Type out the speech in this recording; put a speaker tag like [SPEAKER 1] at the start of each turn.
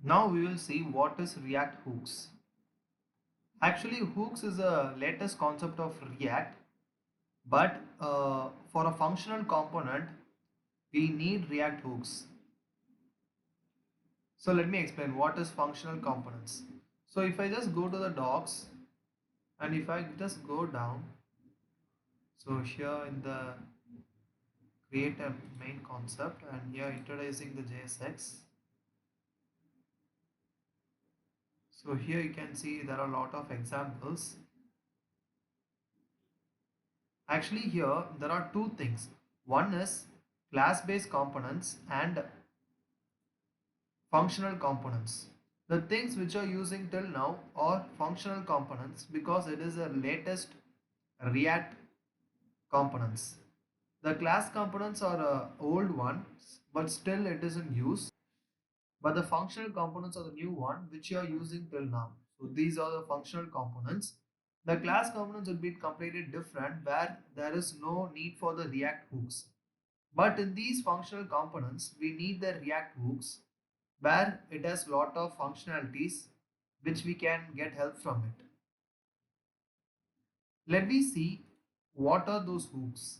[SPEAKER 1] Now we will see what is React hooks. Actually, hooks is a latest concept of React, but for a functional component, we need React hooks. So let me explain what is functional components. So if I just go to the docs and if I just go down, so here in the create a main concept and here introducing the JSX. So here you can see there are a lot of examples. Actually here there are two things. One is class-based components and functional components. The things which are using till now are functional components because it is the latest React components. The class components are old ones but still it is in use. But the functional components are the new one which you are using till now. So these are the functional components. The class components will be completely different where there is no need for the React hooks. But in these functional components, we need the React hooks where it has lot of functionalities which we can get help from it. Let me see what are those hooks.